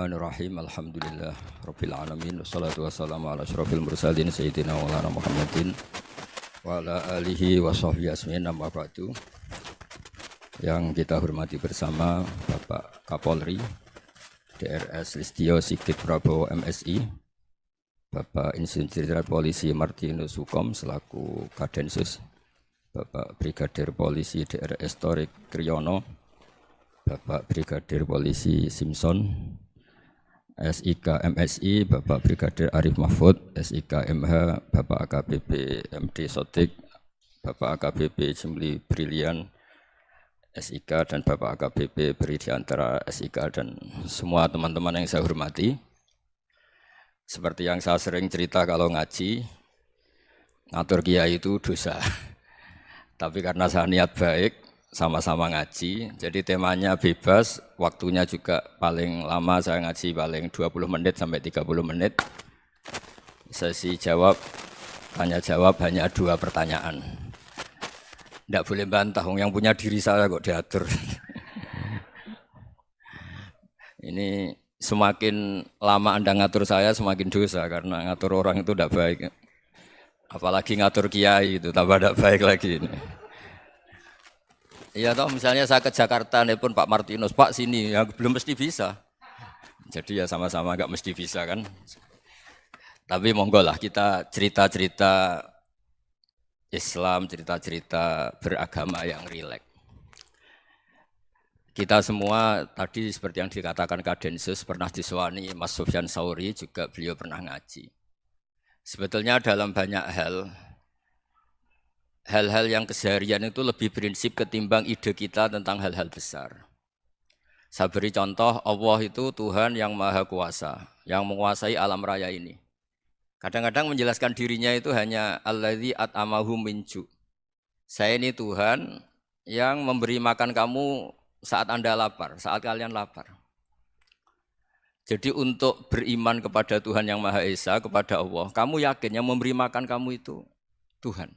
Bismillahirrahmanirrahim. Alhamdulillah Rabbil alamin. Wassalatu wassalamu ala asyrafil mursalin Sayyidina wa lana Muhammadin wa ala alihi wa sahbihi asmin. Amma ba'du. Yang kita hormati bersama Bapak Kapolri DRS Listio Sigit Prabowo MSI, Bapak Insinyur Polisi Martinus Hukom selaku Kadensus, Bapak Brigadir Polisi DRS Torik Kriyono, Bapak Brigadir Polisi Simpson, SIK MSI, Bapak Brigadir Arif Mahfud, SIK MH, Bapak AKBP MD Sotik, Bapak AKBP Jimli Brilian, SIK, dan Bapak AKBP Beri Diantara SIK, dan semua teman-teman yang saya hormati. Seperti yang saya sering cerita kalau ngaji, ngatur kiai itu dosa. Tapi karena saya niat baik, sama-sama ngaji, jadi temanya bebas, waktunya juga paling lama saya ngaji paling 20 menit sampai 30 menit. Sesi jawab, tanya jawab hanya 2 pertanyaan. Tidak boleh bantah, yang punya diri saya kok diatur. Ini semakin lama Anda ngatur saya semakin dosa, karena ngatur orang itu tidak baik. Apalagi ngatur kiai itu tambah tidak baik lagi ini. Iya toh, misalnya saya ke Jakarta, nelpon Pak Martinus, Pak sini, ya belum mesti bisa. Jadi ya sama-sama nggak mesti bisa kan. Tapi monggo lah kita cerita-cerita Islam, cerita-cerita beragama yang rileks. Kita semua tadi seperti yang dikatakan Kadensus pernah diswani Mas Sufyan Sauri, juga beliau pernah ngaji. Sebetulnya dalam banyak hal-hal yang keseharian itu lebih prinsip ketimbang ide kita tentang hal-hal besar. Saya beri contoh, Allah itu Tuhan yang Maha Kuasa, yang menguasai alam raya ini. Kadang-kadang menjelaskan dirinya itu hanya Alladzi at'amahu min ju'. Saya ini Tuhan yang memberi makan kamu saat Anda lapar, saat kalian lapar. Jadi untuk beriman kepada Tuhan yang Maha Esa, kepada Allah, kamu yakin yang memberi makan kamu itu Tuhan.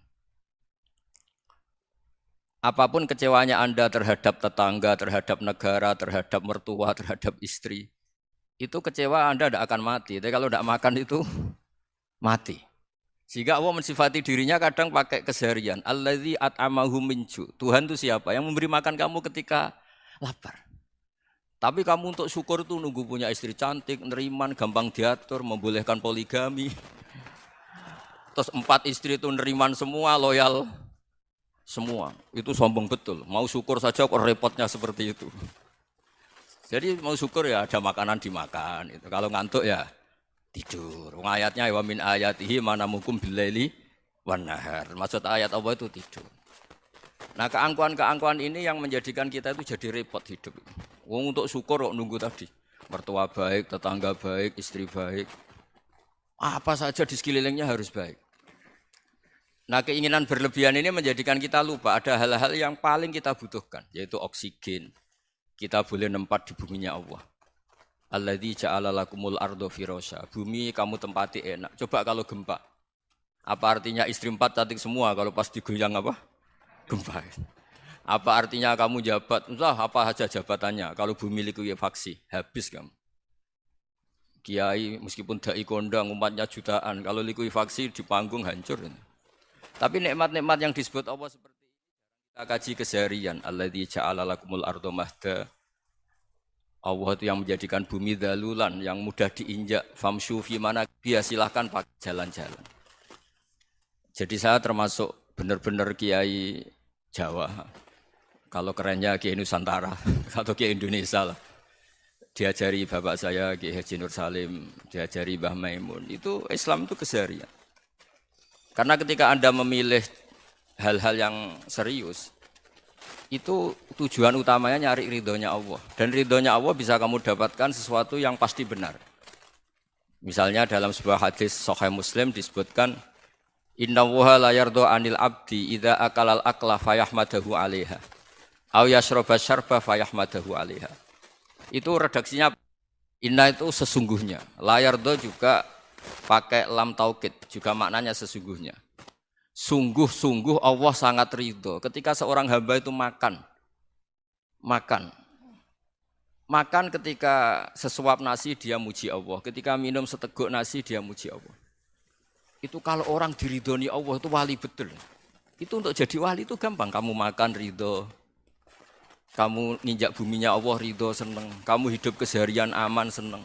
Apapun kecewanya Anda terhadap tetangga, terhadap negara, terhadap mertua, terhadap istri, itu kecewa Anda tidak akan mati. Tapi kalau tidak makan itu mati. Sehingga Allah mensifati dirinya kadang pakai keseharian. Alladzi at'amahu min ju'. Tuhan itu siapa? Yang memberi makan kamu ketika lapar. Tapi kamu untuk syukur itu nunggu punya istri cantik, neriman, gampang diatur, membolehkan poligami. Terus 4 istri itu neriman semua, loyal semua. Itu sombong betul. Mau syukur saja kok repotnya seperti itu. Jadi mau syukur ya ada makanan dimakan. Itu. Kalau ngantuk ya tidur. Ayatnya wa min ayatihi manamukum billaili wan nahar. Maksud ayat Allah itu tidur. Nah, keangkuhan-keangkuhan ini yang menjadikan kita itu jadi repot hidup. Wong untuk syukur kok nunggu tadi. Mertua baik, tetangga baik, istri baik. Apa saja di sekelilingnya harus baik. Nah, keinginan berlebihan ini menjadikan kita lupa ada hal-hal yang paling kita butuhkan, yaitu oksigen. Kita boleh nempat di buminya Allah. Alladzi ja'ala lakumul ardo firasya. Bumi kamu tempati enak. Coba kalau gempa. Apa artinya istri 4 cantik semua kalau pas digoyang apa? Gempa. Apa artinya kamu jabat? Entah apa saja jabatannya. Kalau bumi likuifaksi, habis kamu. Kiai meskipun dai kondang umatnya jutaan, kalau likuifaksi di panggung hancur. Tapi nikmat-nikmat yang disebut Allah seperti ini kita kaji keseharian. Alladzi ja'ala lakumul ardo mahda. Allah itu yang menjadikan bumi dalulan, yang mudah diinjak. Famshu fi mana biya, silahkan pakai jalan-jalan. Jadi saya termasuk benar-benar kiai Jawa. Kalau kerennya kiai Nusantara atau kiai Indonesia lah. Diajari bapak saya Kiai Haji Nur Salim, diajari Mbah Maimun. Itu Islam itu keseharian. Karena ketika Anda memilih hal-hal yang serius, itu tujuan utamanya nyari ridhonya Allah. Dan ridhonya Allah bisa kamu dapatkan sesuatu yang pasti benar. Misalnya dalam sebuah hadis Sahih Muslim disebutkan, Innallaha la yardha 'anil 'abdi idza akalal akla fayahmadahu 'alaiha. Aw yashraba syarba fayahmadahu 'alaiha. Itu redaksinya inna itu sesungguhnya. La yardha juga pakai lam taukid, juga maknanya sesungguhnya. Sungguh-sungguh Allah sangat ridho ketika seorang hamba itu makan. Makan ketika sesuap nasi dia muji Allah, ketika minum seteguk nasi dia muji Allah. Itu kalau orang diridhoni Allah itu wali betul. Itu untuk jadi wali itu gampang. Kamu makan ridho, kamu nginjak buminya Allah ridho seneng, kamu hidup keseharian aman seneng.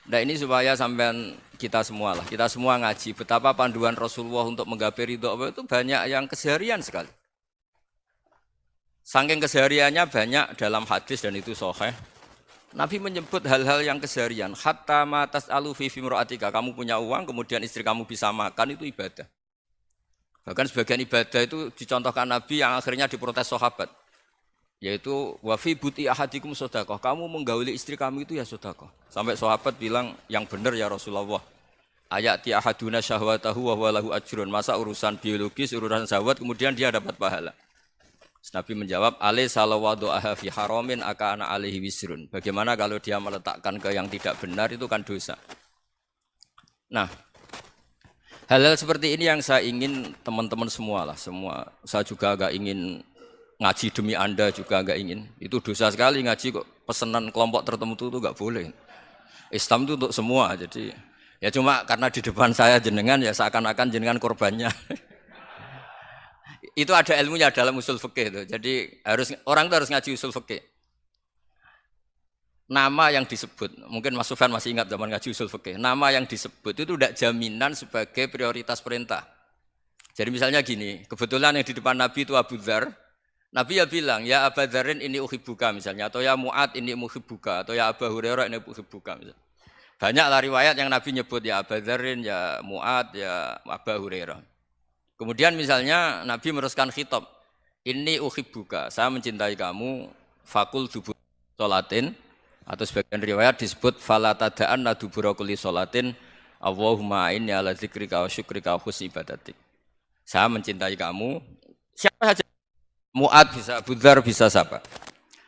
Nah ini supaya sampean kita semua lah, kita semua ngaji betapa panduan Rasulullah untuk menggapai ridho Allah itu banyak yang keseharian sekali. Saking kesehariannya banyak dalam hadis dan itu sahih. Nabi menyebut hal-hal yang keseharian. Hatta ma tas'alu fi imra'atika. Kamu punya uang, kemudian istri kamu bisa makan, itu ibadah. Bahkan sebagian ibadah itu dicontohkan Nabi yang akhirnya diprotes sahabat. Yaitu wa fi buti ahadikum sedekah. Kamu menggauli istri kamu itu ya sedekah. Sampai sahabat bilang yang benar ya Rasulullah. Ayati ahaduna syahwatahu wa huwa lahu ajrun. Masa urusan biologis, urusan syahwat kemudian dia dapat pahala. Nabi menjawab, alai salawadu'aha fi haramin akana alaihi wisrun. Bagaimana kalau dia meletakkan ke yang tidak benar itu kan dosa. Nah, hal-hal seperti ini yang saya ingin teman-teman semua lah, semua. Saya juga agak ingin ngaji demi Anda juga agak ingin. Itu dosa sekali ngaji kok pesanan kelompok tertentu itu enggak boleh. Islam itu untuk semua. Jadi ya cuma karena di depan saya jenengan ya seakan-akan jenengan korbannya. Itu ada ilmunya dalam usul fikih itu. Jadi orang itu harus ngaji usul fikih. Nama yang disebut, mungkin Mas Sufyan masih ingat zaman ngaji usul fikih. Nama yang disebut itu tidak jaminan sebagai prioritas perintah. Jadi misalnya gini, kebetulan yang di depan Nabi itu Abu Dzar. Nabi ya bilang, ya Abu Dzarin ini uhibbuka misalnya, atau ya Mu'ad ini uhibbuka, atau ya Abu Hurairah ini uhibbuka misalnya. Banyaklah riwayat yang Nabi nyebut ya Abu Dzarin, ya Mu'ad, ya Abu Hurairah. Kemudian misalnya Nabi meneruskan khitab, ini uhibbuka, saya mencintai kamu, fakul dubur sholatin, atau sebagian riwayat disebut fala tada'anna dubura kulli sholatin, Allahumma inni ala dzikrika wa syukrika wa husni ibadatik. Saya mencintai kamu, siapa saja, Mu'ad bisa, Abu Dzar bisa siapa.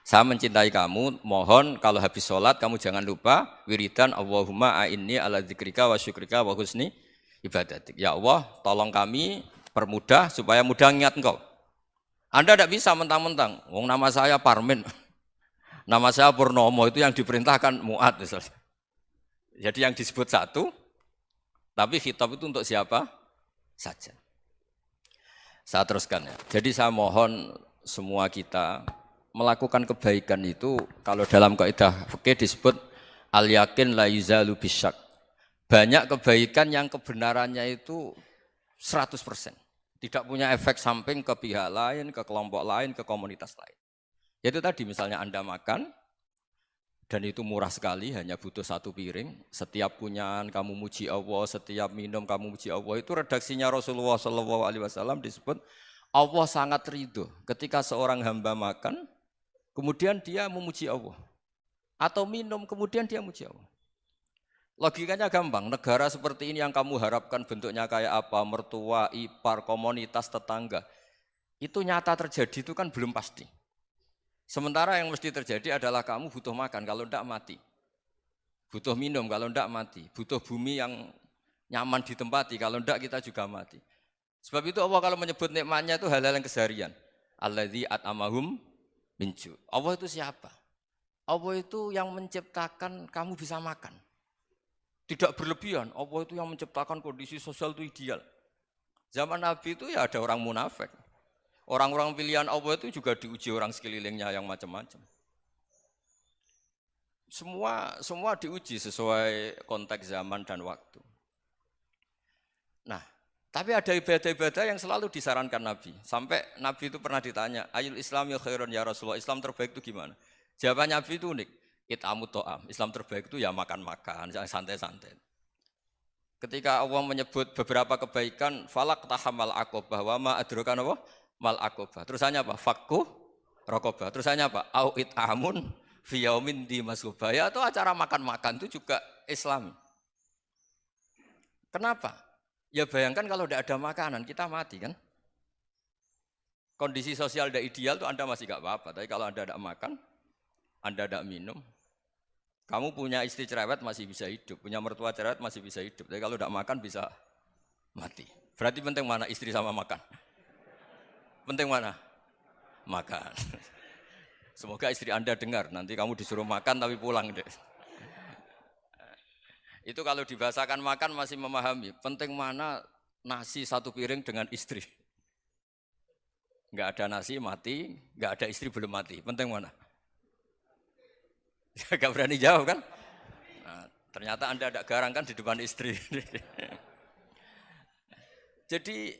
Saya mencintai kamu, mohon kalau habis sholat kamu jangan lupa wiridan Allahumma inni ala dzikrika wa syukrika wa husni ibadatik. Ya Allah, tolong kami permudah supaya mudah ingat engkau. Anda tidak bisa mentang-mentang, wong nama saya Parmin, nama saya Purnomo, itu yang diperintahkan Mu'ad misalnya. Jadi yang disebut satu, tapi khitab itu untuk siapa saja. Saya teruskan ya. Jadi saya mohon semua kita melakukan kebaikan itu, kalau dalam kaidah fikih disebut al-yakin la yuzalu bisyak. Banyak kebaikan yang kebenarannya itu 100%. Tidak punya efek samping ke pihak lain, ke kelompok lain, ke komunitas lain. Yaitu tadi misalnya Anda makan, dan itu murah sekali, hanya butuh satu piring. Setiap kunyahan kamu muji Allah, setiap minum kamu muji Allah. Itu redaksinya Rasulullah SAW disebut, Allah sangat ridho ketika seorang hamba makan, kemudian dia memuji Allah. Atau minum, kemudian dia muji Allah. Logikanya gampang, negara seperti ini yang kamu harapkan bentuknya kayak apa, mertua, ipar, komunitas, tetangga. Itu nyata terjadi itu kan belum pasti. Sementara yang mesti terjadi adalah kamu butuh makan, kalau tidak mati. Butuh minum, kalau tidak mati. Butuh bumi yang nyaman ditempati, kalau tidak kita juga mati. Sebab itu Allah kalau menyebut nikmatnya itu hal-hal yang keseharian. Alladzi at'amahum min ju'. Allah itu siapa? Allah itu yang menciptakan kamu bisa makan. Tidak berlebihan, Allah itu yang menciptakan kondisi sosial itu ideal. Zaman Nabi itu ya ada orang munafik. Orang-orang pilihan Allah itu juga diuji orang sekelilingnya yang macam-macam. Semua diuji sesuai konteks zaman dan waktu. Nah, tapi ada ibadah-ibadah yang selalu disarankan Nabi. Sampai Nabi itu pernah ditanya, ayul Islam ya khairun ya Rasulullah, Islam terbaik itu gimana? Jawaban Nabi itu unik. It'amut to'am. Islam terbaik itu ya makan-makan, yang santai-santai. Ketika Allah menyebut beberapa kebaikan, falak tahamal aqobah, wa ma adrokan apa? Mal aqobah. Terusannya apa? Fakku rokobah. Terusannya apa? Au it'amun fi yaumin di masubah. Ya itu acara makan-makan itu juga Islam. Kenapa? Ya bayangkan kalau tidak ada makanan, kita mati kan? Kondisi sosial tidak ideal itu Anda masih gak apa-apa. Tapi kalau Anda tidak makan, Anda tidak minum, kamu punya istri cerewet masih bisa hidup, punya mertua cerewet masih bisa hidup. Tapi kalau tidak makan bisa mati. Berarti penting mana istri sama makan? Penting mana? Makan. Semoga istri Anda dengar, nanti kamu disuruh makan tapi pulang deh. Itu kalau dibahasakan makan masih memahami. Penting mana nasi satu piring dengan istri. Enggak ada nasi mati, enggak ada istri belum mati. Penting mana? Enggak berani jawab kan? Nah, ternyata Anda ada garang kan di depan istri. Jadi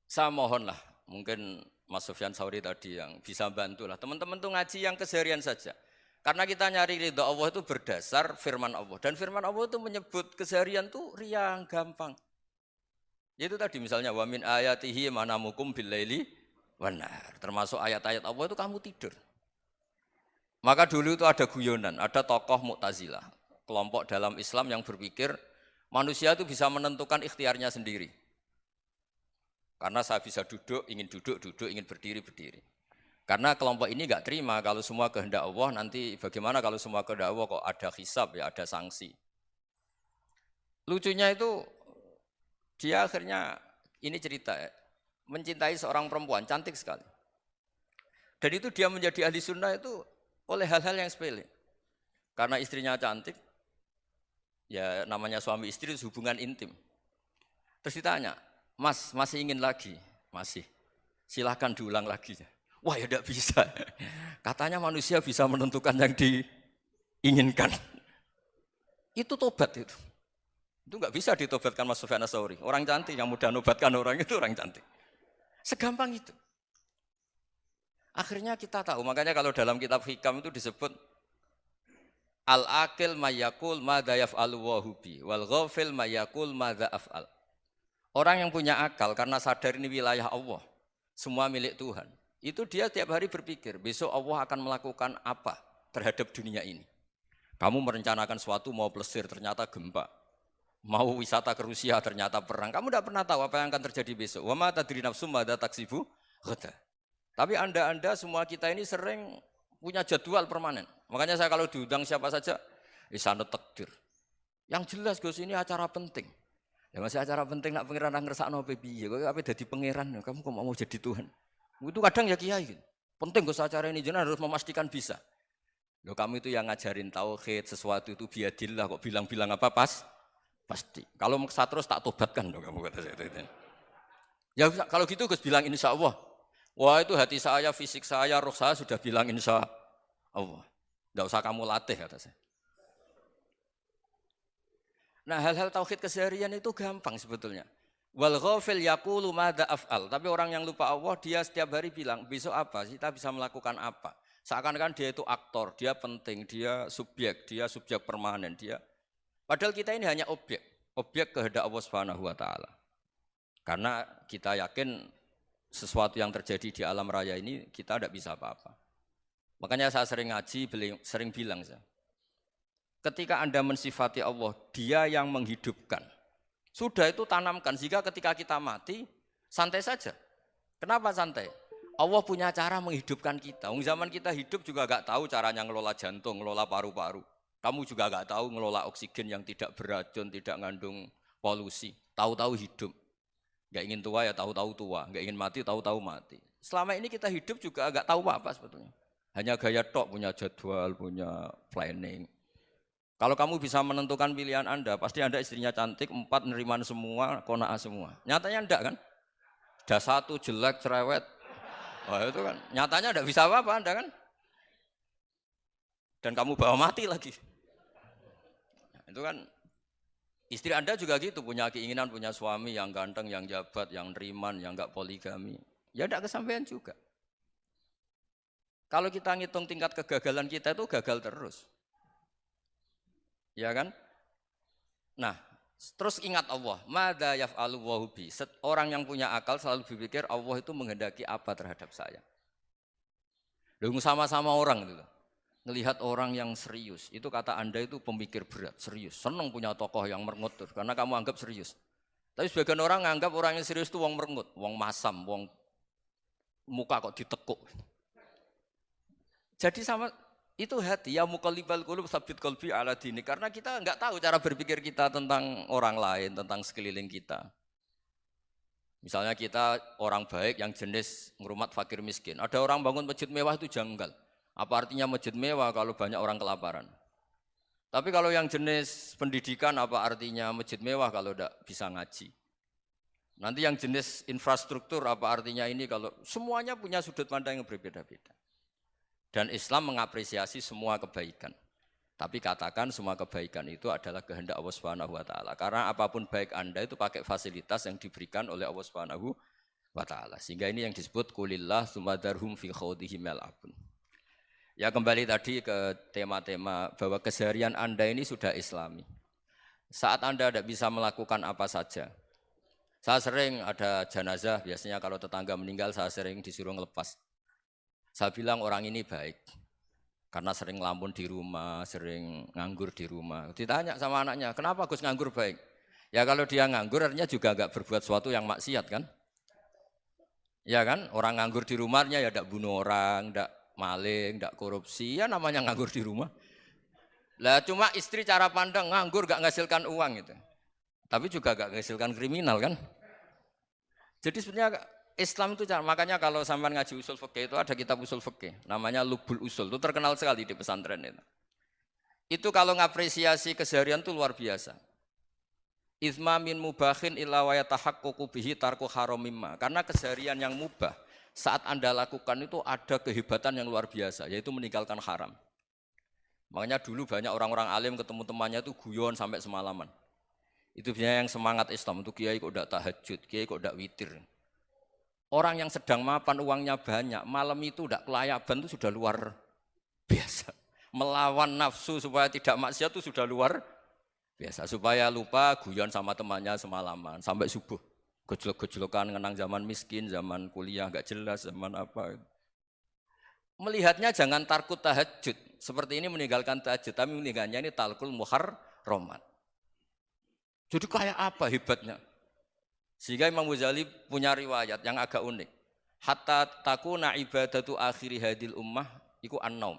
saya mohonlah, mungkin Mas Sufyan Sauri tadi yang bisa bantulah. Teman-teman tuh ngaji yang keseharian saja. Karena kita nyari ridha Allah itu berdasar firman Allah. Dan firman Allah itu menyebut keseharian itu riang, gampang. Itu tadi misalnya wa min ayatihi manamukum billaili wanar. Termasuk ayat-ayat Allah itu kamu tidur. Maka dulu itu ada guyonan, ada tokoh Mu'tazilah, kelompok dalam Islam yang berpikir manusia itu bisa menentukan ikhtiarnya sendiri. Karena saya bisa duduk, ingin duduk, ingin berdiri, berdiri. Karena kelompok ini enggak terima kalau semua kehendak Allah, nanti bagaimana kalau semua kehendak Allah kok ada hisab ya, ada sanksi. Lucunya itu dia akhirnya ini cerita ya, mencintai seorang perempuan cantik sekali. Dan itu dia menjadi ahli sunnah itu oleh hal-hal yang sepele. Karena istrinya cantik, ya namanya suami istri itu hubungan intim. Terus ditanya, Mas masih ingin lagi? Masih. Silahkan diulang lagi. Wah ya tidak bisa. Katanya manusia bisa menentukan yang diinginkan. Itu tobat itu. Itu nggak bisa ditobatkan Mas Sufyan Ats-Tsauri. Orang cantik yang mudah nobatkan orang itu orang cantik. Segampang itu. Akhirnya kita tahu, makanya kalau dalam kitab Hikam itu disebut al-aqil mayyakul madza yaf'alu wa hubi wal ghafil mayyakul madza af'al. Orang yang punya akal karena sadar ini wilayah Allah, semua milik Tuhan. Itu dia tiap hari berpikir, besok Allah akan melakukan apa terhadap dunia ini. Kamu merencanakan sesuatu mau plesir, ternyata gempa. Mau wisata ke Rusia, ternyata perang. Kamu tidak pernah tahu apa yang akan terjadi besok. Wa ma tadri nafsum madza taksibu ghadan. Tapi anda semua kita ini sering punya jadwal permanen. Makanya saya kalau diundang siapa saja, sanad takdir. Yang jelas Gus ini acara penting. Ya masih acara penting nak pangeran ngersakno piye? Kok ape dadi pangeran? Kamu kok mau jadi Tuhan? Itu kadang ya kiai gitu. Penting Gus acara ini jenengan harus memastikan bisa. Loh kamu itu yang ngajarin tauhid, sesuatu itu biadillah kok bilang-bilang apa pasti. Kalau mau terus tak tobatkan dong kamu kata saya itu. Ya kalau gitu Gus bilang insya Allah. Wah itu hati saya, fisik saya, roh saya sudah bilang insya Allah. Tidak usah kamu latih kata saya. Nah hal-hal tauhid keseharian itu gampang sebetulnya. Wal ghafil yaqulu madza af'al. Tapi orang yang lupa Allah dia setiap hari bilang besok apa? Kita bisa melakukan apa? Seakan-akan dia itu aktor, dia penting, dia subjek permanen, dia. Padahal kita ini hanya objek kehendak Allah Subhanahu wa taala. Karena kita yakin sesuatu yang terjadi di alam raya ini kita tidak bisa apa-apa. Makanya saya sering ngaji, sering bilang saya. Ketika Anda mensifati Allah, Dia yang menghidupkan. Sudah itu tanamkan sehingga ketika kita mati santai saja. Kenapa santai? Allah punya cara menghidupkan kita. Zaman kita hidup juga gak tahu caranya ngelola jantung, ngelola paru-paru. Kamu juga gak tahu ngelola oksigen yang tidak beracun, tidak mengandung polusi. Tahu-tahu hidup. Gak ingin tua ya tahu-tahu tua, gak ingin mati tahu-tahu mati. Selama ini kita hidup juga gak tahu apa sebetulnya. Hanya gaya tok, punya jadwal, punya planning. Kalau kamu bisa menentukan pilihan Anda, pasti Anda istrinya cantik, 4 neriman semua, kona'ah semua. Nyatanya enggak kan? Ada 1 jelek, cerewet. Wah itu kan, nyatanya enggak bisa apa-apa Anda kan? Dan kamu bawa mati lagi. Nah, itu kan, istri Anda juga gitu, punya keinginan, punya suami yang ganteng, yang jabat, yang neriman, yang enggak poligami. Ya enggak kesampaian juga. Kalau kita ngitung tingkat kegagalan kita itu gagal terus. Ya kan? Nah, terus ingat Allah, madza yaf'alu wa hubi. Orang yang punya akal selalu berpikir Allah itu menghendaki apa terhadap saya. Lalu sama-sama orang itu. Ngelihat orang yang serius, itu kata Anda itu pemikir berat, serius. Senang punya tokoh yang merengut karena kamu anggap serius. Tapi sebagian orang nganggap orang yang serius itu wong merengut, wong masam, wong muka kok ditekuk. Jadi sama itu hati ya muqallibal qulub tsabbit qalbi ala dini, karena kita enggak tahu cara berpikir kita tentang orang lain, tentang sekeliling kita. Misalnya kita orang baik yang jenis ngrumat fakir miskin. Ada orang bangun masjid mewah itu janggal. Apa artinya masjid mewah kalau banyak orang kelaparan? Tapi kalau yang jenis pendidikan apa artinya masjid mewah kalau tidak bisa ngaji? Nanti yang jenis infrastruktur apa artinya ini kalau semuanya punya sudut pandang yang berbeda-beda. Dan Islam mengapresiasi semua kebaikan. Tapi katakan semua kebaikan itu adalah kehendak Allah Subhanahu wa taala. Karena apapun baik Anda itu pakai fasilitas yang diberikan oleh Allah Subhanahu wa taala. Sehingga ini yang disebut qulillah tsumadarhum fi khawdihim yal'abun. Ya kembali tadi ke tema-tema bahwa keseharian Anda ini sudah Islami. Saat Anda tidak bisa melakukan apa saja. Saya sering ada jenazah, biasanya kalau tetangga meninggal saya sering disuruh ngelepas. Saya bilang orang ini baik. Karena sering ngelamun di rumah, sering nganggur di rumah. Ditanya sama anaknya, kenapa Gus nganggur baik? Ya kalau dia nganggur artinya juga enggak berbuat sesuatu yang maksiat kan? Ya kan, orang nganggur di rumahnya ya enggak bunuh orang, enggak maling, enggak korupsi, ya namanya nganggur di rumah. Lah cuma istri cara pandang nganggur enggak menghasilkan uang gitu. Tapi juga enggak menghasilkan kriminal kan? Jadi sebenarnya Islam itu makanya kalau sampai ngaji usul fikih itu ada kitab usul fikih namanya Lubul Usul, itu terkenal sekali di pesantren itu. Itu kalau ngapresiasi keseharian itu luar biasa. Izma min mubahin illa wa yatahaqqaqu bihi tarku haramimma. Karena keseharian yang mubah saat Anda lakukan itu ada kehebatan yang luar biasa, yaitu meninggalkan haram. Makanya dulu banyak orang-orang alim ketemu temannya itu guyon sampai semalaman. Itu biasanya yang semangat Islam itu kiai kok ndak tahajud, kiai kok ndak witir. Orang yang sedang mapan uangnya banyak, malam itu tidak kelayaban itu sudah luar biasa. Melawan nafsu supaya tidak maksiat itu sudah luar biasa. Supaya lupa guyon sama temannya semalaman sampai subuh. Gejolak-gejolokan ngenang zaman miskin, zaman kuliah nggak jelas, zaman apa. Melihatnya jangan tarkut tahajud. Seperti ini meninggalkan tahajud, tapi meninggalkannya ini talkul muharramat. Jadi kayak apa hebatnya? Sehingga Imam Ghazali punya riwayat yang agak unik. Hatta takuna ibadatu akhiri hadil ummah iku an-naum.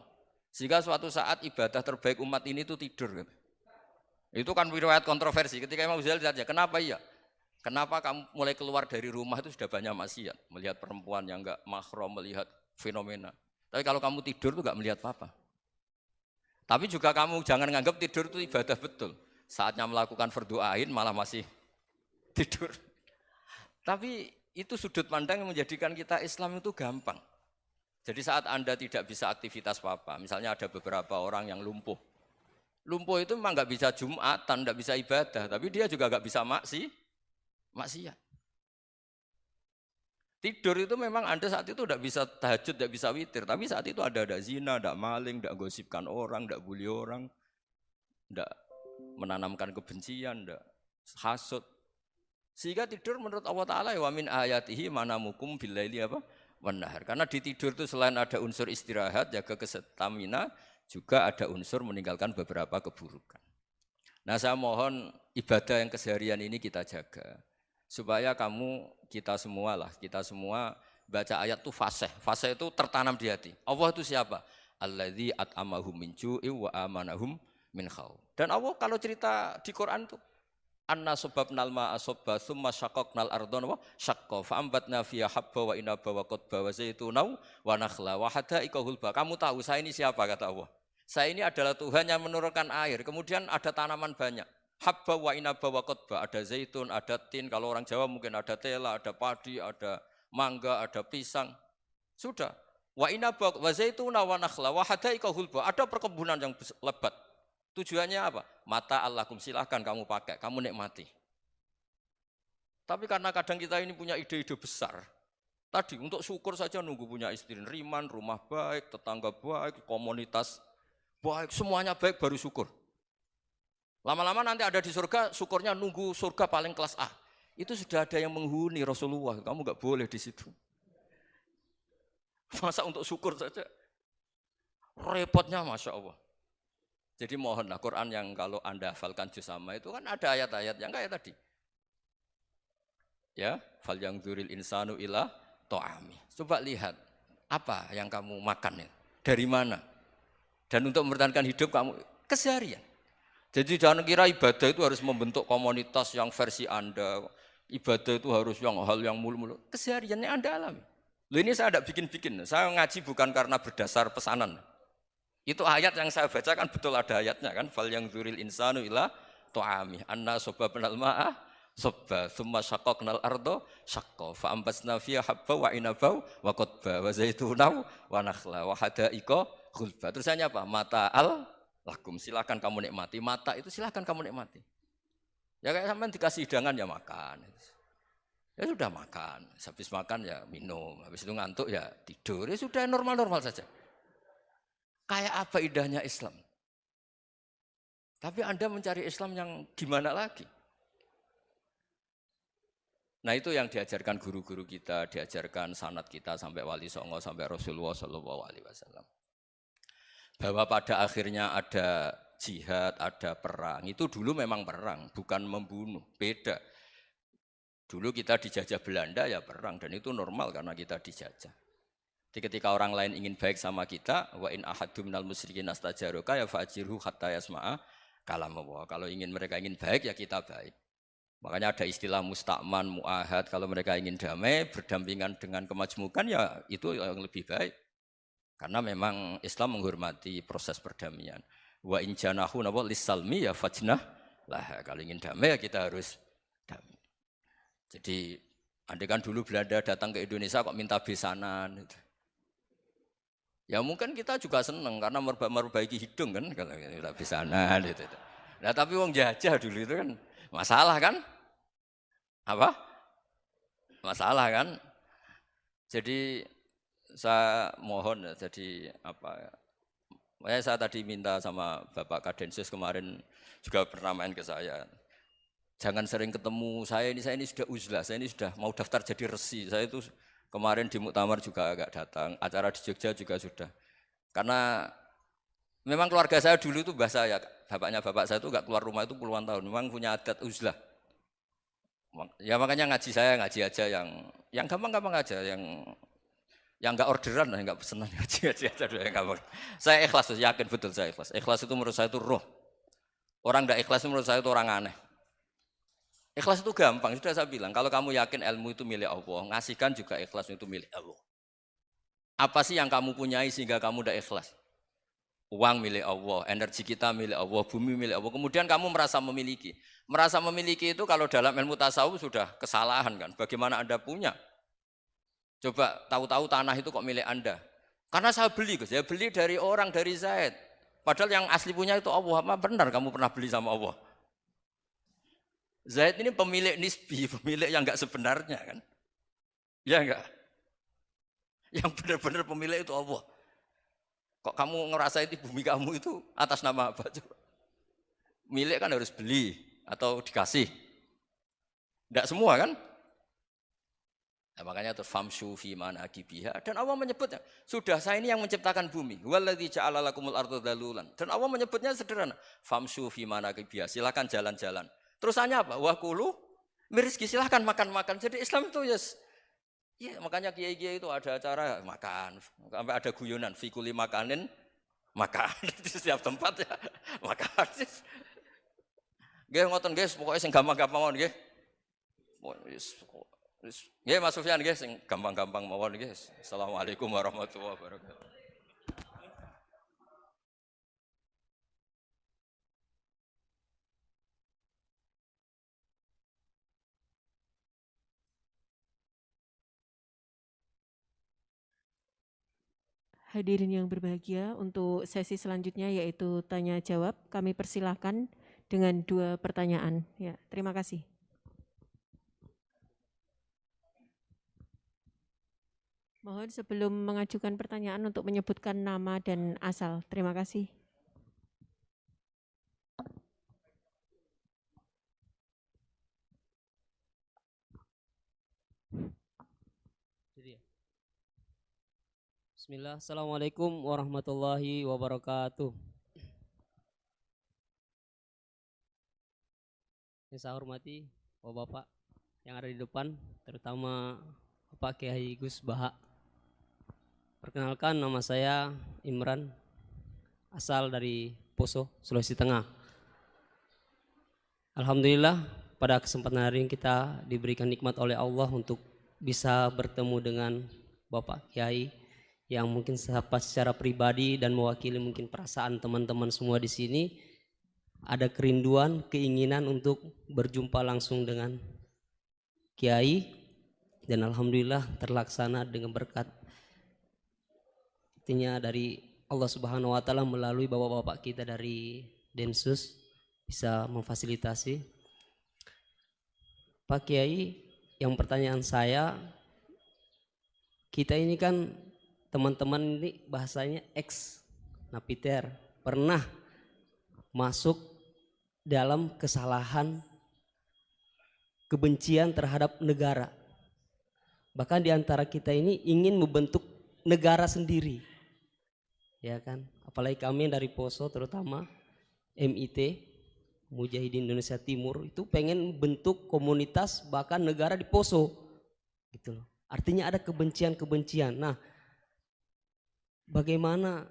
Sehingga suatu saat ibadah terbaik umat ini itu tidur. Itu kan riwayat kontroversi. Ketika Imam Ghazali ditanya, kenapa iya? Kenapa kamu mulai keluar dari rumah itu sudah banyak maksiat? Melihat perempuan yang enggak mahram, melihat fenomena. Tapi kalau kamu tidur itu enggak melihat apa-apa. Tapi juga kamu jangan menganggap tidur itu ibadah betul. Saatnya melakukan fardu ain malah masih tidur. Tapi itu sudut pandang yang menjadikan kita Islam itu gampang. Jadi saat Anda tidak bisa aktivitas apa-apa, misalnya ada beberapa orang yang lumpuh. Lumpuh itu memang nggak bisa Jumatan, nggak bisa ibadah, tapi dia juga nggak bisa maksiat. Tidur itu memang Anda saat itu tidak bisa tahajud, tidak bisa witir, tapi saat itu ada zina, ada maling, tidak gosipkan orang, tidak bully orang, tidak menanamkan kebencian, tidak hasud. Sehingga tidur menurut Allah Ta'ala wa min ayatihi manamukum billaili apa? Wan-nahar. Karena di tidur itu selain ada unsur istirahat, jaga kestamina, juga ada unsur meninggalkan beberapa keburukan. Nah saya mohon ibadah yang keseharian ini kita jaga. Supaya kita semua baca ayat itu fasih. Fasih itu tertanam di hati. Allah itu siapa? Alladzi at'amahum min ju'i wa amanahum min khauf. Dan Allah kalau cerita di Quran itu anna sababnal ma'a sabba tsumma syaqqaqnal ardha wa syaqqa fa ambatna fiha habba wa inaba wa qadba wa zaituna wa nakhla wa hada'iqa hulba. Kamu tahu saya ini siapa kata Allah? Saya ini adalah Tuhan yang menurunkan air, kemudian ada tanaman banyak. Habba wa inaba wa qadba, ada zaitun, ada tin, kalau orang Jawa mungkin ada tela, ada padi, ada mangga, ada pisang. Sudah. Wa inaba wa zaituna wa nakhla wa hada'iqa hulba, ada perkebunan yang lebat. Tujuannya apa? Mata Allahkum, silahkan kamu pakai, kamu nikmati. Tapi karena kadang kita ini punya ide-ide besar. Tadi untuk syukur saja nunggu punya istri riman, rumah baik, tetangga baik, komunitas baik, semuanya baik baru syukur. Lama-lama nanti ada di surga, syukurnya nunggu surga paling kelas A. Itu sudah ada yang menghuni Rasulullah, kamu nggak boleh di situ. Masa untuk syukur saja? Repotnya Masya Allah. Jadi mohonlah Quran yang kalau Anda hafalkan juz sama itu kan ada ayat-ayat yang kayak tadi. Ya, fal yang dzuril insanu ila ta'ami. Coba lihat apa yang kamu makan ya? Dari mana? Dan untuk mempertahankan hidup kamu keseharian. Jadi jangan kira ibadah itu harus membentuk komunitas yang versi Anda, Ibadah itu harus yang hal yang mulu-mulu. Kesehariannya Anda alami. Loh ini saya tidak bikin-bikin. Saya ngaji bukan karena berdasar pesanan. Itu ayat yang saya baca kan betul ada ayatnya kan. Fal yang dzuril insanu ila tu'ami. Anna soba penal ma'ah sobba. Thumma syaqaqnal ardo syaqqa. Fa'ambasna fiya habba wa inabau wa qodba. Wa zaitunau wa nakhla wa hadaiko khulba. Terusannya apa? Mata'al lakum. Silakan kamu nikmati. Mata itu silakan kamu nikmati. Ya kayak sampean dikasih hidangan ya makan. Ya sudah makan, habis makan ya minum, habis itu ngantuk ya tidur, ya sudah normal-normal saja. Kayak apa indahnya Islam? Tapi Anda mencari Islam yang gimana lagi? Nah itu yang diajarkan guru-guru kita, diajarkan sanad kita sampai Wali Songo, sampai Rasulullah SAW. Bahwa pada akhirnya ada jihad, ada perang. Itu dulu memang perang, bukan membunuh, beda. Dulu kita dijajah Belanda ya perang dan itu normal karena kita dijajah. Jadi ketika orang lain ingin baik sama kita, wa in ahadum minal musyrikin astajaroka ya fa'jirhu hatta yasma'a kalam Allah. Kalau mereka ingin baik ya kita baik. Makanya ada istilah mustakman, mu'ahad. Kalau mereka ingin damai, berdampingan dengan kemajmukan ya itu yang lebih baik. Karena memang Islam menghormati proses perdamaian. Wa in janahu lis-salmi ya fajnah lah. Kalau ingin damai ya kita harus damai. Jadi, andai kan dulu Belanda datang ke Indonesia kok minta besanan. Gitu. Ya mungkin kita juga senang karena memperbaiki hidung kan, kalau minta besanan. Gitu. Nah tapi wong jajah dulu itu kan masalah kan? Apa? Masalah kan? Jadi saya mohon, jadi apa? Saya tadi minta sama Bapak Kadensus kemarin juga pernah main ke saya. Jangan sering ketemu saya ini sudah uzlah, saya ini sudah mau daftar jadi resi. Saya itu kemarin di muktamar juga agak datang, acara di Jogja juga sudah. Karena memang keluarga saya dulu itu bahasa ya, bapaknya bapak saya itu enggak keluar rumah itu puluhan tahun, memang punya adat uzlah. Ya makanya ngaji saya ngaji aja yang gampang-gampang aja, yang enggak orderan, yang enggak pesenan ngaji aja dulu yang gampang. Saya ikhlas, yakin betul saya ikhlas. Ikhlas itu menurut saya itu roh. Orang enggak ikhlas menurut saya itu orang aneh. Ikhlas itu gampang, sudah saya bilang. Kalau kamu yakin ilmu itu milik Allah, ngasihkan juga ikhlas itu milik Allah. Apa sih yang kamu punyai sehingga kamu tidak ikhlas? Uang milik Allah, energi kita milik Allah, bumi milik Allah. Kemudian kamu merasa memiliki. Merasa memiliki itu kalau dalam ilmu tasawuf sudah kesalahan kan. Bagaimana Anda punya? Coba tahu-tahu tanah itu kok milik Anda. Karena saya beli, Gus. Saya beli dari orang, dari Zaid. Padahal yang asli punya itu Allah. Apa benar kamu pernah beli sama Allah? Zaid ini pemilik nisbi, pemilik yang enggak sebenarnya kan. Ya enggak? Yang benar-benar pemilik itu Allah. Kok kamu ngerasa itu bumi kamu itu atas nama apa? Coba. Milik kan harus beli atau dikasih. Enggak semua kan? Nah, makanya terus famshu fi manakibiha dan Allah menyebutnya, sudah saya ini yang menciptakan bumi. Waladzi ja'ala lakumul arda dalulan. Dan Allah menyebutnya sederhana, famshu fi manakibiha, silakan jalan-jalan. Terusannya apa? Wakulu mirizki, silahkan makan-makan. Jadi Islam itu ya makanya kiai-kiai itu ada acara makan, sampai ada guyonan fikuli makanin makan di setiap tempat ya makan. Nggih ngoten guys, pokoknya sing gampang-gampang mawon nggih. Nggih Mas Sufyan nggih sing gampang-gampang mawon nggih. Assalamualaikum warahmatullahi wabarakatuh. Hadirin yang berbahagia, untuk sesi selanjutnya yaitu tanya jawab, kami persilahkan dengan 2 pertanyaan. Ya, terima kasih. Mohon sebelum mengajukan pertanyaan untuk menyebutkan nama dan asal. Terima kasih. Bismillah, Assalamualaikum warahmatullahi wabarakatuh. Yang saya hormati Bapak yang ada di depan, terutama Bapak Kiai Gus Baha. Perkenalkan, nama saya Imran, asal dari Poso, Sulawesi Tengah. Alhamdulillah pada kesempatan hari ini kita diberikan nikmat oleh Allah untuk bisa bertemu dengan Bapak Kiai yang mungkin secara pribadi dan mewakili mungkin perasaan teman-teman semua di sini, ada kerinduan, keinginan untuk berjumpa langsung dengan Kiai, dan alhamdulillah terlaksana dengan berkat dari Allah Subhanahu wa taala melalui bapak-bapak kita dari Densus bisa memfasilitasi. Pak Kiai, yang pertanyaan saya, kita ini kan teman-teman ini bahasanya ex napiter, pernah masuk dalam kesalahan kebencian terhadap negara. Bahkan di antara kita ini ingin membentuk negara sendiri. Ya kan? Apalagi kami dari Poso terutama MIT, Mujahidin Indonesia Timur, itu pengen bentuk komunitas bahkan negara di Poso. Gitu loh. Artinya ada kebencian-kebencian. Nah, bagaimana?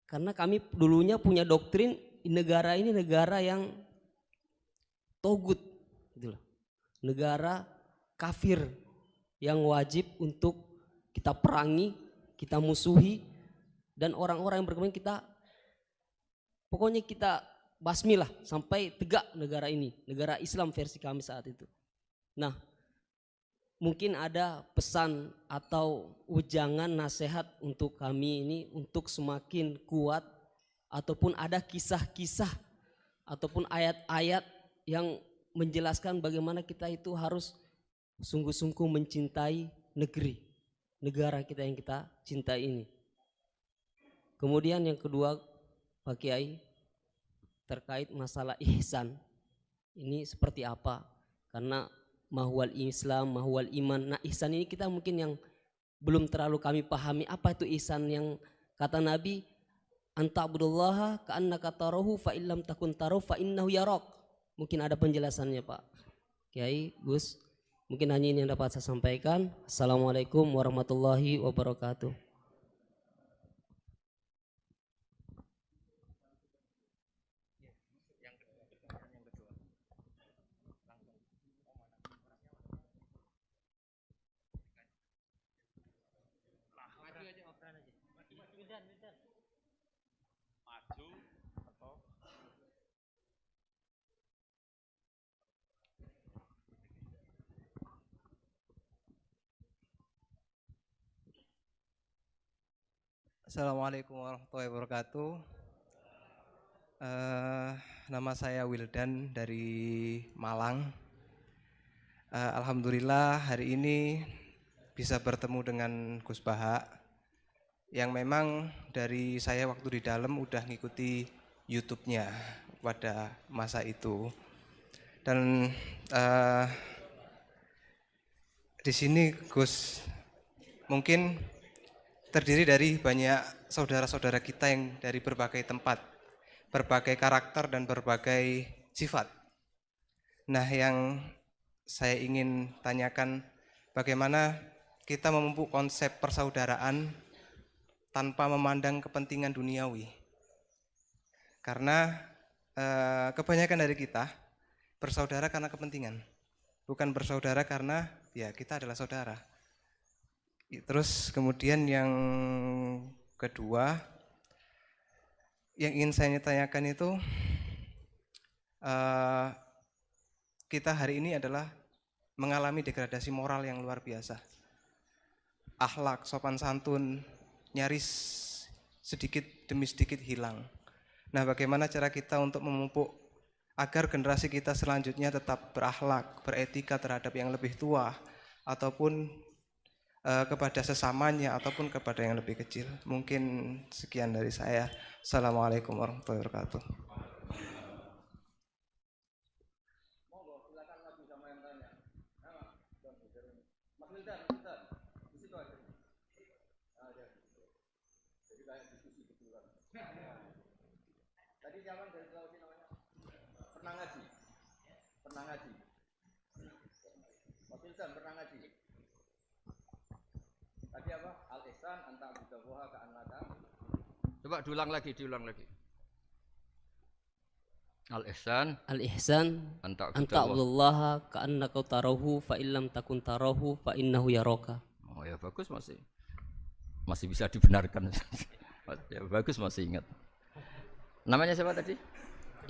Karena kami dulunya punya doktrin negara ini negara yang togut, gitu loh. Negara kafir yang wajib untuk kita perangi, kita musuhi, dan orang-orang yang berkembang kita, pokoknya kita basmilah sampai tegak negara ini, negara Islam versi kami saat itu. Nah, mungkin ada pesan atau ujangan nasihat untuk kami ini untuk semakin kuat, ataupun ada kisah-kisah ataupun ayat-ayat yang menjelaskan bagaimana kita itu harus sungguh-sungguh mencintai negara kita yang kita cintai ini. Kemudian yang kedua Pak Kiai, terkait masalah ihsan ini seperti apa? Karena mahwal Islam, mahwal iman. Nah, ihsan ini kita mungkin yang belum terlalu kami pahami. Apa itu ihsan yang kata Nabi, anta'budullaha ka'annaka tarahu fa illam takun tarahu fa innahu yarak. Mungkin ada penjelasannya Pak Kiai, Gus. Mungkin hanya ini yang dapat saya sampaikan. Assalamualaikum warahmatullahi wabarakatuh. Assalamualaikum warahmatullahi wabarakatuh. Nama saya Wildan dari Malang. Alhamdulillah hari ini bisa bertemu dengan Gus Baha yang memang dari saya waktu di dalam udah ngikuti YouTube-nya pada masa itu. Dan di sini Gus mungkin terdiri dari banyak saudara-saudara kita yang dari berbagai tempat, berbagai karakter dan berbagai sifat. Nah, yang saya ingin tanyakan, bagaimana kita memupuk konsep persaudaraan tanpa memandang kepentingan duniawi. Karena kebanyakan dari kita bersaudara karena kepentingan, bukan bersaudara karena ya kita adalah saudara. Terus kemudian yang kedua yang ingin saya tanyakan itu, kita hari ini adalah mengalami degradasi moral yang luar biasa. Akhlak, sopan santun nyaris sedikit demi sedikit hilang. Nah, bagaimana cara kita untuk memupuk agar generasi kita selanjutnya tetap berakhlak, beretika terhadap yang lebih tua ataupun kepada sesamanya ataupun kepada yang lebih kecil. Mungkin sekian dari saya. Assalamualaikum warahmatullahi wabarakatuh. Coba diulang lagi. Al-ihsan Al-ihsan anta anta'budallaha ka'annaka tarahu fa illam takun tarahu fa innahu yaraka. Oh ya bagus, masih bisa dibenarkan. Ya bagus, masih ingat. Namanya siapa tadi?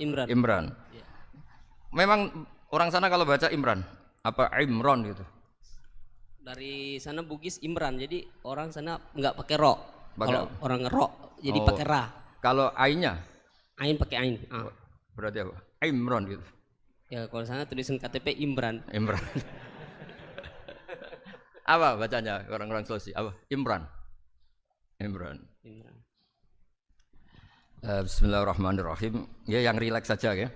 Imran. Imran. Ya. Memang orang sana kalau baca Imran apa Imron gitu. Dari sana Bugis Imran, jadi orang sana nggak pakai ro. Pakai- Kalau orang ro, jadi Oh. pakai ra. Kalau ainnya Ain pakai ain. Ah. berarti apa? Imron gitu. Ya kalau sana tulisan KTP Imran. Imran. Apa bacanya orang-orang Sulawesi? Apa? Imran. Imran. Imran. Bismillahirrahmanirrahim. Ya yang rileks saja ya.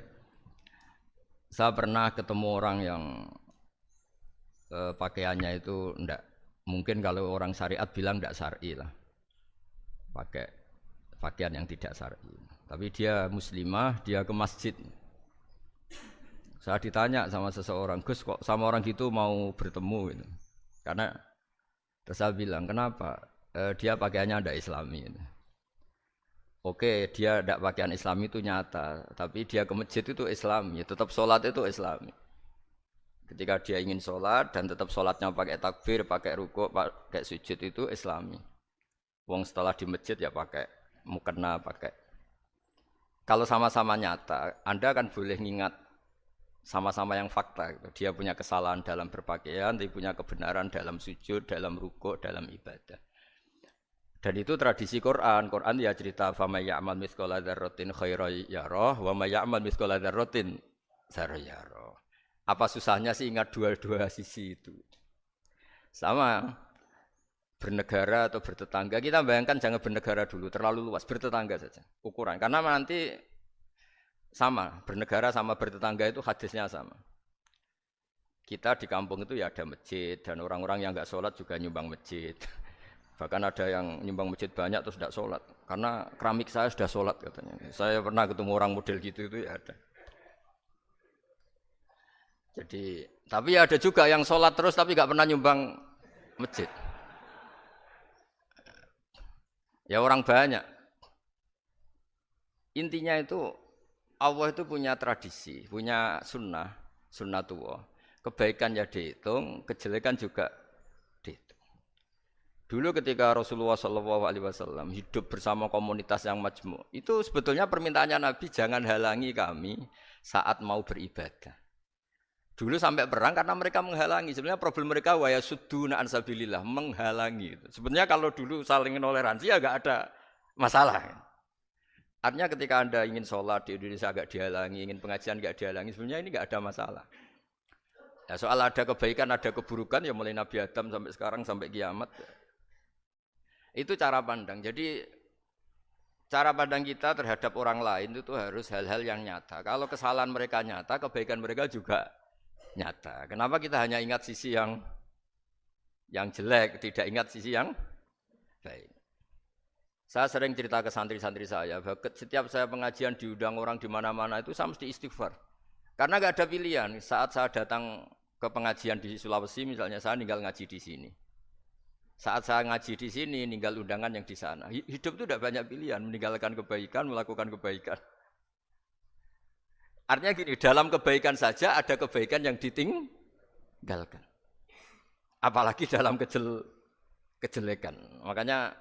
Saya pernah ketemu orang yang pakaiannya itu ndak mungkin kalau orang syariat bilang ndak syar'i lah. Pakai pakaian yang tidak syar'i. Tapi dia muslimah, dia ke masjid. Saya ditanya sama seseorang, "Gus, kok sama orang gitu mau bertemu gitu?" Karena terus saya bilang, "Kenapa?" Dia pakaiannya ndak islami gitu. Oke, dia tidak pakaian Islam itu nyata, tapi dia ke masjid itu Islami, tetap sholat itu Islami. Ketika dia ingin sholat dan tetap sholatnya pakai takbir, pakai rukuk, pakai sujud itu Islami. Wong setelah di masjid ya pakai mukena, pakai. Kalau sama-sama nyata, Anda kan boleh ngingat sama-sama yang fakta. Gitu. Dia punya kesalahan dalam berpakaian, tapi punya kebenaran dalam sujud, dalam rukuk, dalam ibadah. Dan itu tradisi Quran. Quran ya cerita fama ya'mal mithqala dzarratin khairan yarah wa may ya'mal mithqala dzarratin syarran yarah. Apa susahnya sih ingat dua-dua sisi itu? Sama bernegara atau bertetangga. Kita bayangkan jangan bernegara dulu, terlalu luas, bertetangga saja ukuran. Karena nanti sama, bernegara sama bertetangga itu hadisnya sama. Kita di kampung itu ya ada masjid dan orang-orang yang enggak sholat juga nyumbang masjid. Bahkan ada yang nyumbang masjid banyak terus tidak sholat. Karena keramik saya sudah sholat katanya. Saya pernah ketemu orang model gitu itu ya ada. Jadi, tapi ada juga yang sholat terus tapi nggak pernah nyumbang masjid. Ya orang banyak. Intinya itu Allah itu punya tradisi, punya sunnatullah. Kebaikan ya dihitung, kejelekan juga dihitung. Dulu ketika Rasulullah SAW hidup bersama komunitas yang majmu', itu sebetulnya permintaannya Nabi jangan halangi kami saat mau beribadah. Dulu sampai perang karena mereka menghalangi. Sebenarnya problem mereka wa yasudduna an sabilillah, menghalangi. Sebenarnya kalau dulu saling toleransi ya enggak ada masalah. Artinya ketika Anda ingin sholat di Indonesia agak dihalangi, ingin pengajian enggak dihalangi, sebenarnya ini enggak ada masalah. Ya, soal ada kebaikan, ada keburukan ya mulai Nabi Adam sampai sekarang sampai kiamat. Itu cara pandang. Jadi cara pandang kita terhadap orang lain itu harus hal-hal yang nyata. Kalau kesalahan mereka nyata, kebaikan mereka juga nyata. Kenapa kita hanya ingat sisi yang jelek, tidak ingat sisi yang baik? Saya sering cerita ke santri-santri saya, setiap saya pengajian diundang orang di mana-mana itu saya mesti istighfar. Karena nggak ada pilihan. Saat saya datang ke pengajian di Sulawesi misalnya, saya tinggal ngaji di sini. Saat saya ngaji di sini, ninggal undangan yang di sana. Hidup itu tidak banyak pilihan, meninggalkan kebaikan, melakukan kebaikan. Artinya gini, dalam kebaikan saja ada kebaikan yang ditinggalkan. Apalagi dalam kejelekan. Makanya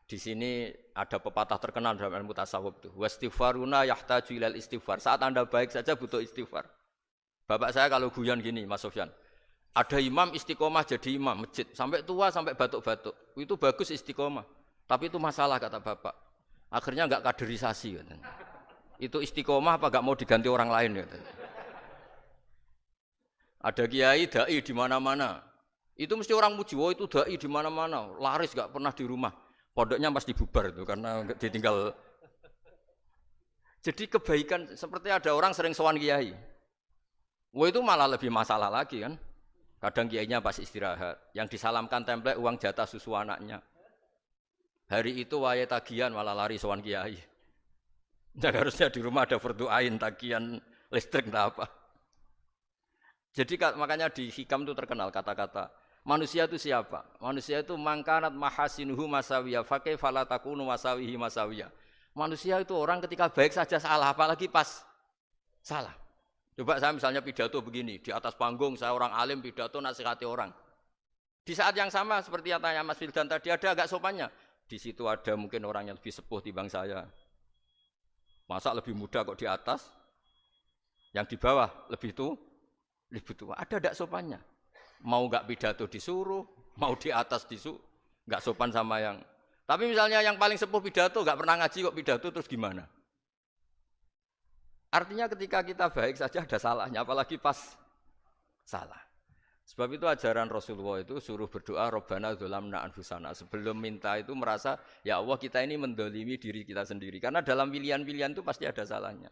di sini ada pepatah terkenal dalam ilmu tasawuf itu. Wastighfaruna yahtaju ilal istighfar. Saat Anda baik saja butuh istighfar. Bapak saya kalau guyon gini, Mas Sofyan. Ada imam istiqomah jadi imam masjid sampai tua sampai batuk-batuk. Itu bagus istiqomah. Tapi itu masalah kata bapak. Akhirnya enggak kaderisasi katanya. Itu istiqomah apa enggak mau diganti orang lain katanya. Ada kiai dai di mana-mana. Itu mesti orang muji, "Oh, itu dai di mana-mana, laris enggak pernah di rumah." Pondoknya pasti bubar itu karena ditinggal. Jadi kebaikan seperti ada orang sering sowan kiai. Wah, itu malah lebih masalah lagi kan. Kadang kiainya pas istirahat, yang disalamkan template uang jatah susu anaknya. Hari itu waya tagihan malah lari sowan kiai. Dan harusnya di rumah ada fardu ain, tagihan listrik entah apa. Jadi makanya di hikam itu terkenal kata-kata manusia itu siapa? Manusia itu mangkanat mahasinuhu masawiyah, fakih falatakunu masawihi masawiyah. Manusia itu orang ketika baik saja salah, apalagi pas Salah. Coba saya misalnya pidato begini, di atas panggung saya orang alim pidato nasihati orang. Di saat yang sama seperti yang tanya Mas Wildan tadi, ada agak sopannya. Di situ ada mungkin orang yang lebih sepuh timbang saya. Masa lebih muda kok di atas? Yang di bawah lebih tua. Ada agak sopannya. Mau enggak pidato disuruh, mau di atas disuruh, enggak sopan sama yang. Tapi misalnya yang paling sepuh pidato enggak pernah ngaji kok pidato terus gimana? Artinya ketika kita baik saja ada salahnya, apalagi pas salah. Sebab itu ajaran Rasulullah itu suruh berdoa Rabbana dzolamna anfusana. Sebelum minta itu merasa, ya Allah kita ini mendolimi diri kita sendiri. Karena dalam pilihan-pilihan itu pasti ada salahnya.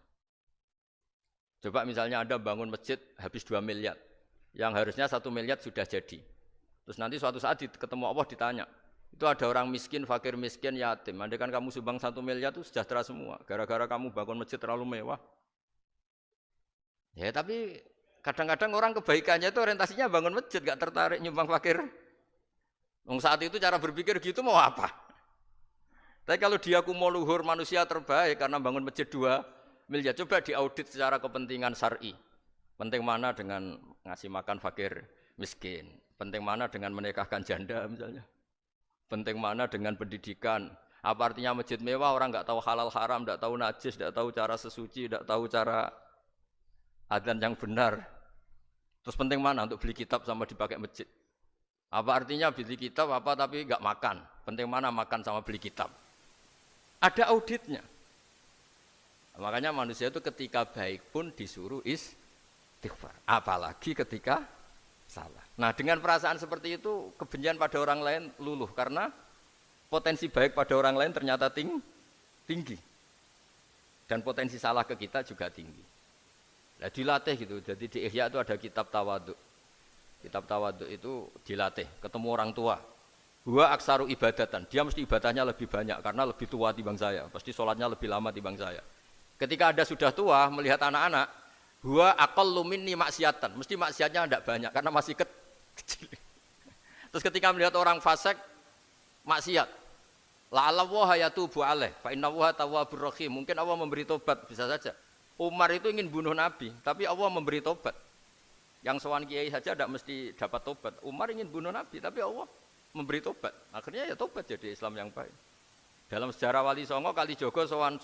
Coba misalnya Anda bangun masjid habis 2 miliar. Yang harusnya 1 miliar sudah jadi. Terus nanti suatu saat ketemu Allah ditanya, itu ada orang miskin, fakir miskin, yatim. Andai kan kamu sumbang 1 miliar itu sejahtera semua. Gara-gara kamu bangun masjid terlalu mewah. Ya tapi kadang-kadang orang kebaikannya itu orientasinya bangun masjid, gak tertarik nyumbang fakir. Saat itu cara berpikir gitu mau apa? Tapi kalau dia kumuluhur manusia terbaik karena bangun masjid 2 miliar, coba diaudit secara kepentingan syar'i. Penting mana dengan ngasih makan fakir miskin? Penting mana dengan menikahkan janda misalnya? Penting mana dengan pendidikan? Apa artinya masjid mewah orang nggak tahu halal haram, nggak tahu najis, nggak tahu cara sesuci, nggak tahu cara adzan yang benar. Terus penting mana untuk beli kitab sama dipakai masjid? Apa artinya beli kitab apa tapi nggak makan? Penting mana makan sama beli kitab? Ada auditnya. Makanya manusia itu ketika baik pun disuruh istighfar. Apalagi ketika salah. Nah dengan perasaan seperti itu kebencian pada orang lain luluh karena potensi baik pada orang lain ternyata tinggi. Dan potensi salah ke kita juga tinggi. Nah, dilatih gitu. Jadi di Ihya itu ada kitab tawaduk. Kitab tawaduk itu dilatih. Ketemu orang tua. Huwa aksaru ibadatan. Dia mesti ibadahnya lebih banyak karena lebih tua timbang saya. Pasti sholatnya lebih lama timbang saya. Ketika Anda sudah tua melihat anak-anak, huwa aqallu minni maksiatan. Mesti maksiatnya tidak banyak karena masih kecil. Terus ketika melihat orang fasik maksiat, la'allahu yatubu alaih fa innahu tawwabur rahim. Mungkin Allah memberi tobat, bisa saja. Umar itu ingin bunuh Nabi, tapi Allah memberi tobat. Yang sowan kiai saja tidak mesti dapat tobat. Umar ingin bunuh Nabi, tapi Allah memberi tobat. Akhirnya ya tobat jadi Islam yang baik. Dalam sejarah Wali Songo Kalijogo sowan